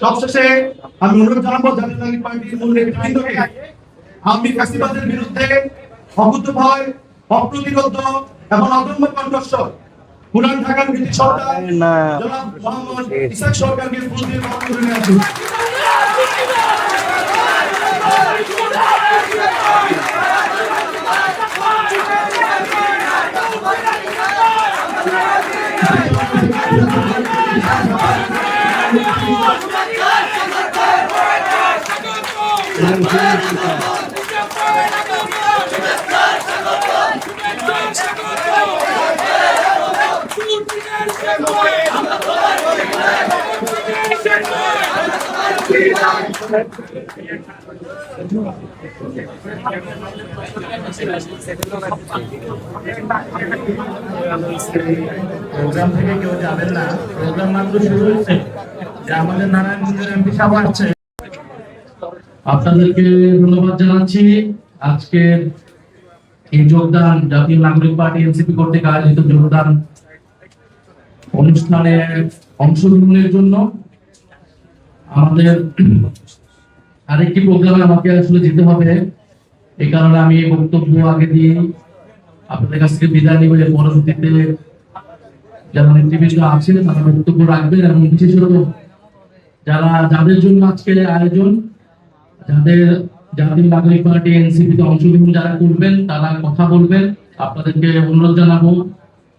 সবশেষে আমি অনুরোধ জানাবো জাতীয় নাগরিক পার্টির মূল নেতৃবৃন্দকে আওয়ামী ফ্যাসিবাদের বিরুদ্ধে অকুতভয়, অপ্রতিরোধ এবং অদম্য কণ্ঠস্বর পুরান ঢাকার ব্রিটিশ সরকার জনাব মোহাম্মদ ইসহাক সরকারকে ফুল দিয়ে বরণ করে নেওয়া উচিত। প্রোগ্রাম থেকে কেউ যাবেন না, প্রোগ্রাম মাত্র শুরু হয়েছে। আমাদের নারায়ণগঞ্জের এমপি সাহেব আসছে। আপনাদেরকে ধন্যবাদ জানাচ্ছি। আজকের এই যোগদান জাতীয় নাগরিক পার্টি এনসিপি কর্তৃক আয়োজিত যোগদান অনুষ্ঠানে অংশগ্রহণের জন্য। আমাদের আরেকটি প্রোগ্রামে আমাকে আসলে যেতে হবে, এই কারণে আমি বক্তব্য আগে দিয়ে আপনাদের কাছ থেকে বিদায় নিব। এর পরবর্তীতে যারা নেতৃবৃন্দ আছেন তারা বক্তব্য রাখবেন এবং বিশেষত যাদের জন্য আজকের আয়োজন, যাদের জাতীয় নাগরিক পার্টি এনসিপিতে অংশগ্রহণ যারা করবেন তারা কথা বলবেন। আপনাদেরকে অনুরোধ জানাবো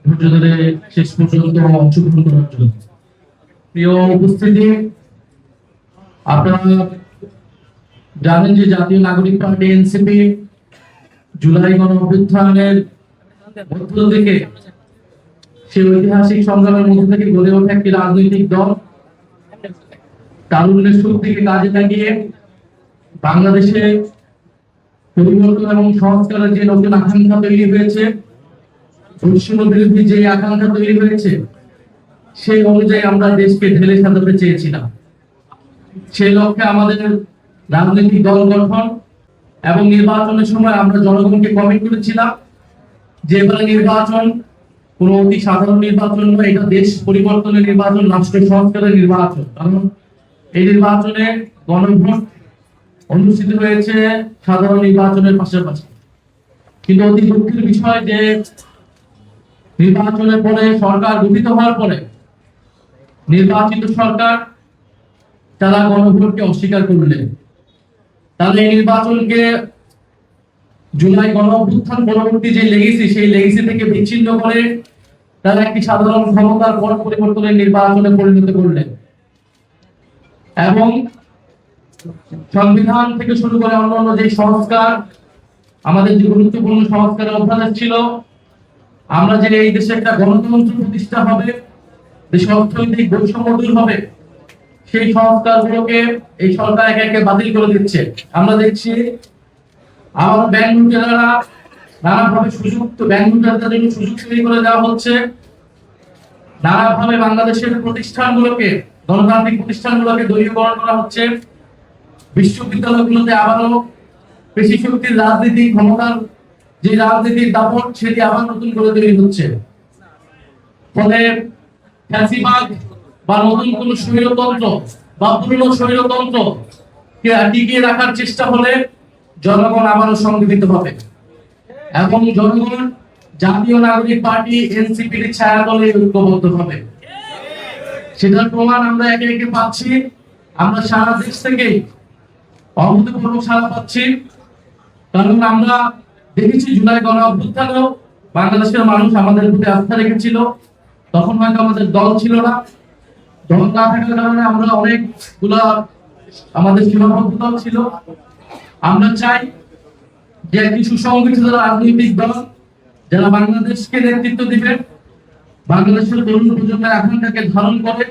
ধৈর্য ধরে শেষ পর্যন্ত অংশগ্রহণ করার জন্য। প্রিয় উপস্থিতি, আপনারা জানেন যে জাতীয় নাগরিক পার্টি এনসিপি জুলাই গণ অভ্যুত্থানের মধ্য থেকে সেই ঐতিহাসিক সংগ্রামের মধ্য থেকে গড়ে ওঠা একটি রাজনৈতিক দল। তারুণ্যের শক্তিকে কাজে লাগিয়ে বাংলাদেশে পরিবর্তন এবং সংস্কারের যে নতুন আকাঙ্ক্ষা তৈরি হয়েছে, বৈষম্য বিরোধী যে আকাঙ্ক্ষা তৈরি হয়েছে, সেই অনুযায়ী আমরা দেশকে ঢেলে সাজাতে চেয়েছিলাম। সেই লক্ষ্যে আমাদের রাজনৈতিক দল গঠন এবং নির্বাচনের সময় আমরা জনগণকে কমিট করেছিলাম যে এবারে নির্বাচন কোনো অতি সাধারণ নির্বাচন নয়, এটা দেশ পরিবর্তনের নির্বাচন, রাষ্ট্র সংস্কারের নির্বাচন। কারণ এই নির্বাচনে গণভোট অনুষ্ঠিত হয়েছে সাধারণ নির্বাচনের পাশাপাশি। কিন্তু অতি দুঃখের বিষয় যে নির্বাচনের পরে, সরকার গঠিত হওয়ার পরে নির্বাচিত সরকার তারা গণভোটকে অস্বীকার করলেন। তাহলে এই নির্বাচনকে জুলাই গণ অভ্যুত্থান পরবর্তী যে লেগেসি, সেই লেগেসি থেকে বিচ্ছিন্ন করে তারা একটি সাধারণ ক্ষমতার পর পরিবর্তনের নির্বাচনে পরিণত করলেন এবং সংবিধান থেকে শুরু করে অন্যান্য যে সংস্কার, আমাদের যে গুরুত্বপূর্ণ সংস্কারের অধ্যাদেশ ছিল, আমরা যে এই দেশে একটা গণতন্ত্র প্রতিষ্ঠা হবে, দেশে অর্থনৈতিক বৈষম্য দূর হবে, সেই সংস্কারগুলোকে এই সরকার একে একে বাতিল করে দিচ্ছে। আমরা দেখছি আবার ব্যাংক লুটেরারা নানাভাবে সুযোগ তৈরি করে দেওয়া হচ্ছে। নানাভাবে বাংলাদেশের প্রতিষ্ঠানগুলোকে, গণতান্ত্রিক প্রতিষ্ঠানগুলোকে দলীয়করণ করা হচ্ছে। বিশ্ববিদ্যালয়গুলোতে আবারও পেশি শক্তির রাজনীতি, ক্ষমতার যে রাজনীতির দাপট, সেটি আবার নতুন করে তৈরি হচ্ছে। ফলে ফ্যাসিবাদ বা নতুন কোন স্বৈরতন্ত্র বা পুরনো স্বৈরতন্ত্র কে টিকিয়ে রাখার চেষ্টা হলে জনগণ আবারও সংগঠিত হবে এবং জনগণ জাতীয় নাগরিক পার্টি এনসিপির ছায়াতলে ঐক্যবদ্ধ হবে। সেটার প্রমাণ আমরা একে একে পাচ্ছি। আমরা সারা দেশ থেকেই অভূতপূর্ব সাড়া পাচ্ছি, কারণ আমরা দেখেছি জুলাই গণ অভ্যুত্থানেও বাংলাদেশের মানুষ আমাদের প্রতি আস্থা রেখেছিল। তখন হয়তো আমাদের দল ছিল না, দল না থাকার কারণে আমরা অনেকগুলা আমাদের সীমাবদ্ধতা ছিল। আমরা চাই যে একটি সুসংগঠিত রাজনৈতিক দল যারা বাংলাদেশকে নেতৃত্ব দিবে, বাংলাদেশের তরুণ প্রজন্মের আকাঙ্ক্ষাকে ধারণ করে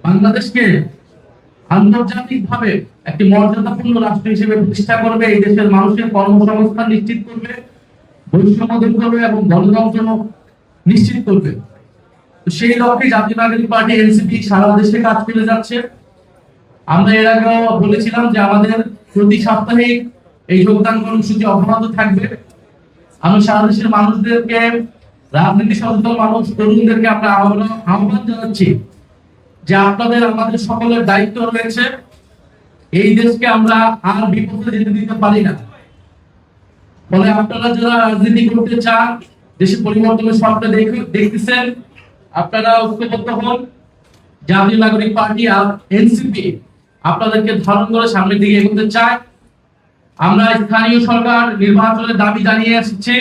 বাংলাদেশকে আন্তর্জাতিকভাবে একটি মর্যাদাপূর্ণ রাষ্ট্র হিসেবে প্রতিষ্ঠা করবে, এই দেশের মানুষের কর্মসংস্থান নিশ্চিত করবে, বৈষম্য দূর করবে এবং গণতন্ত্র নিশ্চিত করবে। তো সেই লক্ষ্যে জাতীয় নাগরিক পার্টি এনসিপি সারা দেশে কাজ করে যাচ্ছে। আমরা এর আগেও বলেছিলাম যে আমাদের প্রতি সাপ্তাহিক এই যোগদান কর্মসূচি অব্যাহত থাকবে। আমি সারা দেশের মানুষদেরকে, রাজনীতি সচেতন মানুষ, তরুণদেরকে আমরা আহ্বান জানাচ্ছি যে আপনাদের আমাদের সকলের দায়িত্ব রয়েছে, এই দেশকে আমরা আর বিপদে যেতে দিতে পারি না। ফলে আপনারা যারা রাজনীতি করতে চান, দেশে পরিবর্তনের স্বপ্ন দেখতেছেন, আপনারা ঐক্যবদ্ধ হন। জাতীয় নাগরিক পার্টি আর এনসিপি আপনাদেরকে ধারণ করে সামনের দিকে এগোতে চায়। আমরা স্থানীয় সরকার নির্বাচনের দাবি জানিয়ে আসছি,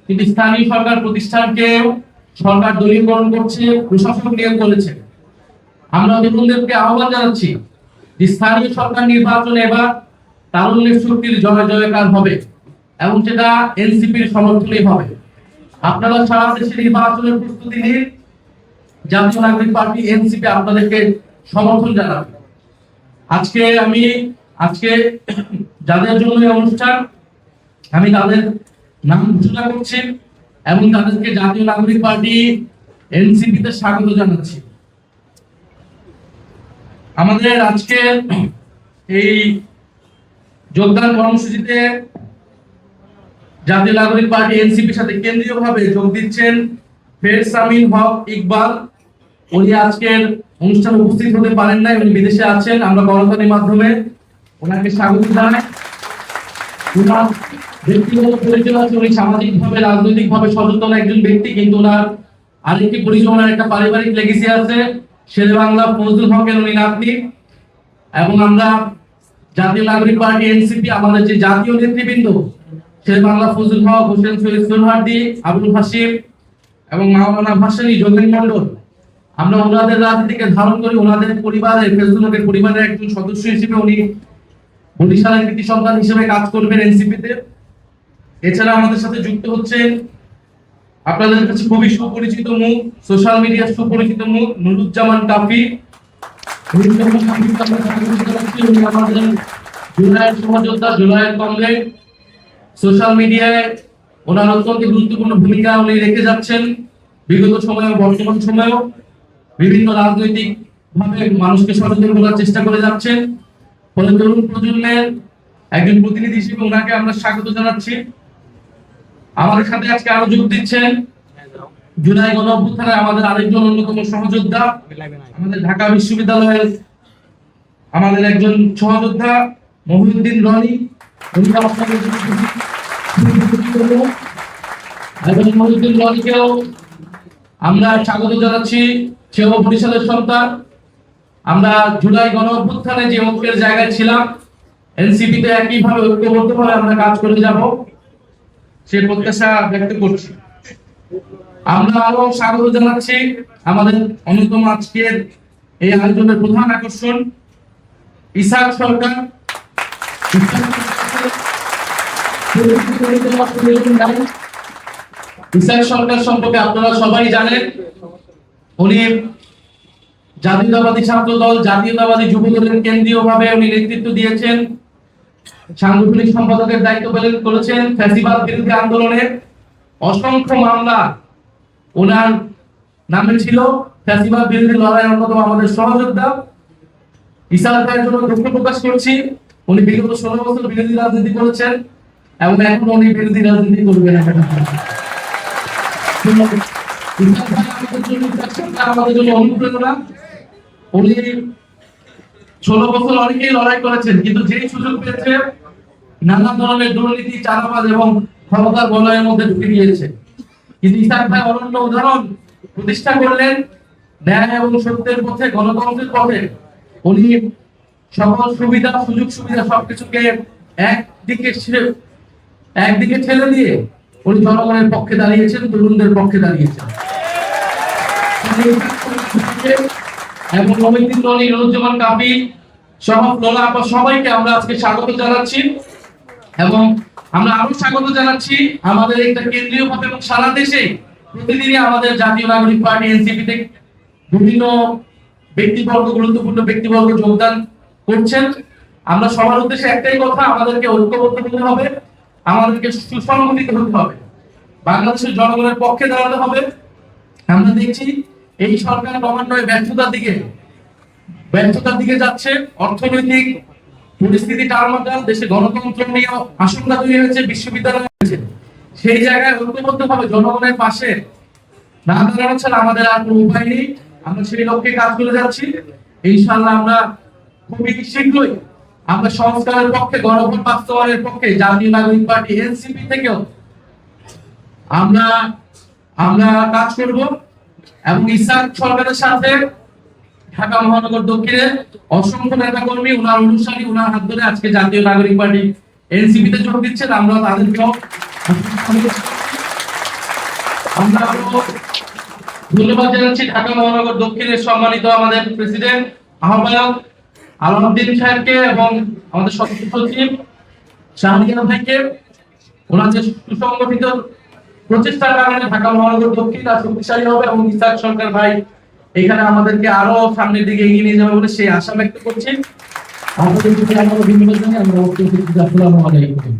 কিন্তু স্থানীয় সরকার প্রতিষ্ঠানকে সরকার দলীয়করণ করছে, প্রশাসক নিয়োগ করেছে। আমরা তরুণদেরকে আহ্বান জানাচ্ছি যে স্থানীয় সরকার নির্বাচনে এবার তারুণ্যের শক্তির জয় জয়কার হবে এবং সেটা এনসিপির সমর্থনই হবে। আপনারা সারা দেশে নির্বাচনের প্রস্তুতি নিন, জাতীয় নাগরিক পার্টি এনসিপি আপনাদেরকে সমর্থন জানাবে। আজকে যাদের জন্য এই অনুষ্ঠান, আমি তাদের নাম ঘোষণা করছি এবং তাদেরকে জাতীয় নাগরিক পার্টি এনসিপি তে স্বাগত জানাচ্ছি। আমাদের আজকে এই যোগদান কর্মসূচিতে জাতীয় নাগরিক পার্টি এনসিপির সাথে কেন্দ্রীয়ভাবে যোগ দিচ্ছেন ফেরসামিন হক ইকবাল। উনি আজকের অনুষ্ঠানে উপস্থিত হতে পারেন নাই, উনি বিদেশে আছেন। আমরা করতালির মাধ্যমে ওনাকে স্বাগত জানাই। ওনার ব্যক্তিগত পরিচয় আছে, উনি সামাজিকভাবে রাজনৈতিকভাবে সচেতন একজন ব্যক্তি, কিন্তু ওনার আরেকটি পরিচয়, ওনার একটা পারিবারিক লেগেসি আছে। শেরে বাংলা ফজলুল হকের উনি নাতনি। এবং আমরা জাতীয় নাগরিক পার্টি এনসিপি আমাদের যে জাতীয় নেতৃবৃন্দ, শেরে বাংলা ফজলুল হক, হোসেন শহীদ সোহরাওয়ার্দী, আবুল হাশিম এবং মাওলানা ভাসানী, যোগেন মন্ডল, আমরা ওনাদের রাজনীতিকে ধারণ করি। ওনাদের পরিবারের, ফজলুল হকের পরিবারের একজন সদস্য হিসেবে উনি বরিশালের কৃতি সন্তান হিসেবে কাজ করবেন এনসিপিতে। এছাড়া আমাদের সাথে যুক্ত হচ্ছেন আপনাদের কাছে খুবই সুপরিচিত মুখ, সোশ্যাল মিডিয়ার সুপরিচিত মুখ, নুরুজ্জামান কাফি। আমাদের জুলাইয়ের সহযোদ্ধা, জুলাইয়ের কমরেড। সোশ্যাল মিডিয়ায় ওনার অত্যন্ত গুরুত্বপূর্ণ ভূমিকা উনি রেখে যাচ্ছেন, বিগত সময়ে বর্তমান সময়েও বিভিন্ন রাজনৈতিক ভাবে মানুষকে সচেতন করার চেষ্টা করে যাচ্ছেন। ফলে তরুণ প্রজন্মের একজন প্রতিনিধি হিসেবে ওনাকে আমরা স্বাগত জানাচ্ছি। আমাদের সাথে আজকে আরো যোগ দিচ্ছেন জুলাই গণ অভ্যুত্থানের আমাদের আরেকজন অন্যতম সহযোদ্ধা, আমাদের ঢাকা বিশ্ববিদ্যালয়ের আমাদের একজন সহযোদ্ধা মহিউদ্দিন রনি। মহিউদ্দিন রনিকেও আমরা স্বাগত জানাচ্ছি। সেও বরিশালের সন্তান। আমরা জুলাই গণ অভ্যুত্থানে যে ঐক্যের জায়গায় ছিলাম, এনসিপিতে একইভাবে ঐক্যবদ্ধভাবে আমরা কাজ করে যাব, সে প্রত্যাশা ব্যক্ত করছি। আমরা আরো স্বাগত জানাচ্ছি আমাদের অন্যতম আজকের এই আয়োজনের প্রধান আকর্ষণ ইসাক সরকার। ইসাক সরকার সম্পর্কে আপনারা সবাই জানেন। উনি জাতীয়তাবাদী ছাত্র দল, জাতীয়তাবাদী যুব দলের কেন্দ্রীয়ভাবে উনি নেতৃত্ব দিয়েছেন, সাংগঠনিক সম্পাদকের দায়িত্ব পালন করেছেন। ফ্যাসিবাদ বিরোধী আন্দোলনে অসংখ্য মামলা ওনার নামে ছিল। ফ্যাসিবাদ বিরোধী লড়াইয়ের অন্যতম আমাদের সহযোদ্ধা। ইসাক ভাইয়ের জন্য দুঃখ প্রকাশ করছি। উনি বিগত 16 বছর বিরোধী রাজনীতি করেছেন এবং এখন উনি বিরোধী রাজনীতি করবেন। আমাদের জন্য অনুপ্রেরণা। উনি 16 বছর অনেকেই লড়াই করেছেন, কিন্তু যেই সুযোগ পেয়েছে নানা ধরনের দুর্নীতি, চাঁদাবাজ এবং ক্ষমতার বলয়ের মধ্যে ঢুকে গিয়েছে। কিন্তু ইসাক ভাই অনন্য উদাহরণ প্রতিষ্ঠা করলেন, ন্যায় এবং সত্যের পথে, গণতন্ত্রের পথে। উনি সকল সুবিধা, সুযোগ সুবিধা সবকিছুকে একদিকে ঠেলে দিয়ে উনি জনগণের পক্ষে দাঁড়িয়েছেন, তরুণদের পক্ষে দাঁড়িয়েছেন। এবং নবীন নুরুজ্জামান কাফি সহ লোলা আপা সবাইকে আমরা আজকে স্বাগত জানাচ্ছি এবং আমরা আরো স্বাগত জানাচ্ছি আমাদের একটা কেন্দ্রীয় ভাবে এবং সারা দেশে প্রতিদিনই আমাদের জাতীয় নাগরিক পার্টি এনসিপি তে বিভিন্ন ব্যক্তিবর্গ, গুরুত্বপূর্ণ ব্যক্তিবর্গ যোগদান করছেন। আমরা সবার উদ্দেশ্যে একটাই কথা, আমাদেরকে ঐক্যবদ্ধ হতে হবে, আমাদেরকে সুসংগঠিত হতে হবে, বাংলাদেশের জনগণের পক্ষে দাঁড়াতে হবে। আমরা দেখছি এই সরকার ক্রমান্বয়ে ব্যর্থতার দিকে যাচ্ছে। অর্থনৈতিক পরিস্থিতি টালমাটাল, দেশে গণতন্ত্র নিয়ে আশঙ্কা তৈরি হয়েছে, বিশ্ববিদ্যালয় হয়েছে। সেই জায়গায় ঐক্যবদ্ধভাবে জনগণের পাশে না দাঁড়ানো ছাড়া আমাদের আর কোনো উপায় নেই। আমরা সেই লক্ষ্যে কাজ করে যাচ্ছি। ইনশাআল্লাহ আমরা খুবই শীঘ্রই আমরা সংস্কারের পক্ষে, গণভোট বাস্তবায়নের পক্ষে জাতীয় নাগরিক পার্টি এনসিপি থেকেও আমরা কাজ করব এবং ইসাক সরকারের সাথে ঢাকা মহানগর দক্ষিণের অসংখ্য নেতা কর্মী, উনার অনুসারী, উনার হাত ধরে আজকে জাতীয় নাগরিক পার্টি এনসিপি তে যোগ দিচ্ছেন। আমরা তাদেরকেও আমরা ধন্যবাদ জানাচ্ছি ঢাকা মহানগর দক্ষিণের সম্মানিত আমাদের প্রেসিডেন্ট আহ্বায়ক আলাউদ্দিন সাহেবকে এবং আমাদের সদস্য সচিব শাহরিয়ার ভাইকে। ওনাদের সুসংগঠিত প্রচেষ্টার কারণে ঢাকা মহানগর দক্ষিণ আর শক্তিশালী হবে এবং ইসাক সরকার ভাই এখানে আমাদেরকে আরো সামনের দিকে এগিয়ে নিয়ে যাবে বলে সেই আশা ব্যক্ত করছি। আপনাদের প্রতি আমরা ধন্যবাদ জানাই। আমরা আসসালামু আলাইকুম।